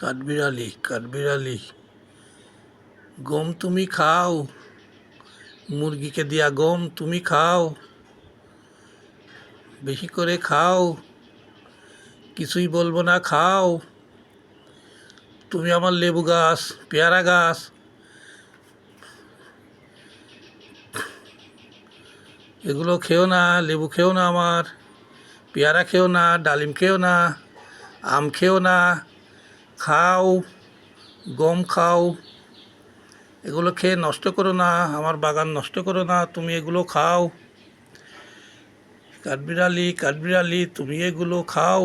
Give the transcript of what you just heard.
কাঠবিড়ালি কাঠবিড়ালি, গম তুমি খাও, মুরগিকে দিয়া গম তুমি খাও, বেশি করে খাও, কিছুই বলবো না খাও। তুমি আমার লেবু গাছ, পেয়ারা গাছ, এগুলো খেও না, লেবু খেও না, আমার পেয়ারা খেও না, ডালিম খেও না, আম খেও না, খাও গম খাও। এগুলো খেয়ে নষ্ট করো না, আমার বাগান নষ্ট করো না, তুমি এগুলো খাও। কাঠবিড়ালি কাঠবিড়ালি, তুমি এগুলো খাও।